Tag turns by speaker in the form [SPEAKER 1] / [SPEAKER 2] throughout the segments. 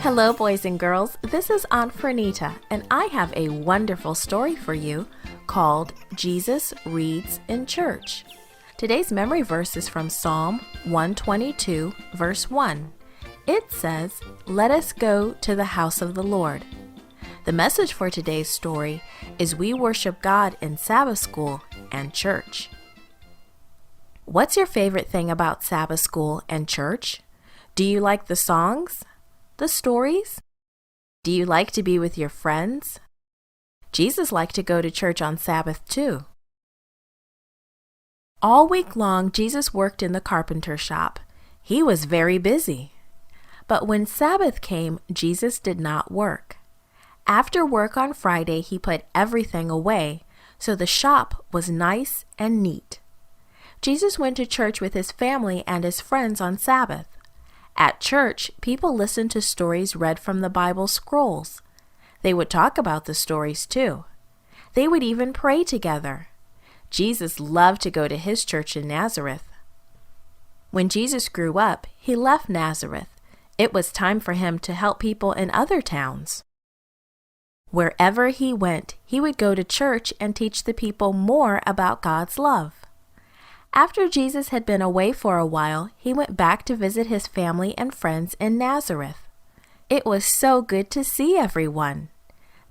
[SPEAKER 1] Hello, boys and girls. This is Aunt Fernita, and I have a wonderful story for you called Jesus Reads in Church. Today's memory verse is from Psalm 122, verse 1. It says, "Let us go to the house of the Lord." The message for today's story is we worship God in Sabbath school and church. What's your favorite thing about Sabbath school and church? Do you like the songs? The stories? Do you like to be with your friends? Jesus liked to go to church on Sabbath too. All week long, Jesus worked in the carpenter shop. He was very busy. But when Sabbath came, Jesus did not work. After work on Friday, he put everything away, so the shop was nice and neat. Jesus went to church with his family and his friends on Sabbath. At church, people listened to stories read from the Bible scrolls. They would talk about the stories too. They would even pray together. Jesus loved to go to his church in Nazareth. When Jesus grew up, he left Nazareth. It was time for him to help people in other towns. Wherever he went, he would go to church and teach the people more about God's love. After Jesus had been away for a while, he went back to visit his family and friends in Nazareth. It was so good to see everyone.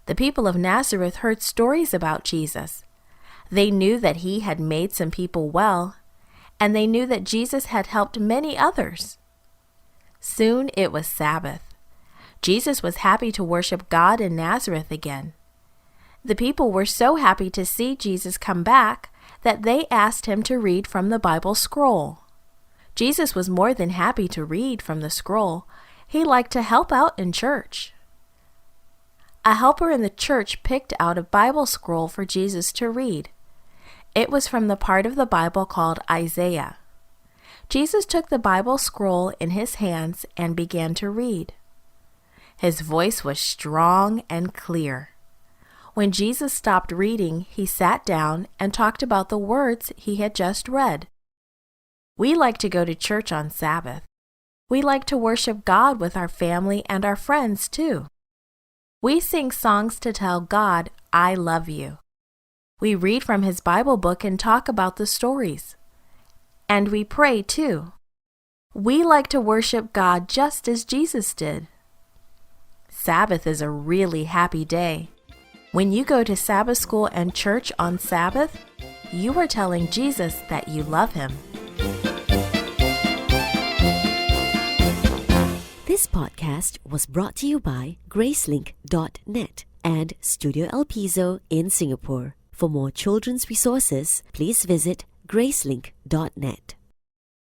[SPEAKER 1] The people of Nazareth heard stories about Jesus. They knew that he had made some people well, and they knew that Jesus had helped many others. Soon it was Sabbath. Jesus was happy to worship God in Nazareth again. The people were so happy to see Jesus come back that they asked him to read from the Bible scroll. Jesus was more than happy to read from the scroll. He liked to help out in church. A helper in the church picked out a Bible scroll for Jesus to read. It was from the part of the Bible called Isaiah. Jesus took the Bible scroll in his hands and began to read. His voice was strong and clear. When Jesus stopped reading, he sat down and talked about the words he had just read. We like to go to church on Sabbath. We like to worship God with our family and our friends too. We sing songs to tell God, "I love you." We read from his Bible book and talk about the stories. And we pray too. We like to worship God just as Jesus did. Sabbath is a really happy day. When you go to Sabbath school and church on Sabbath, you are telling Jesus that you love him.
[SPEAKER 2] This podcast was brought to you by Gracelink.net and Studio El Piso in Singapore. For more children's resources, please visit Gracelink.net.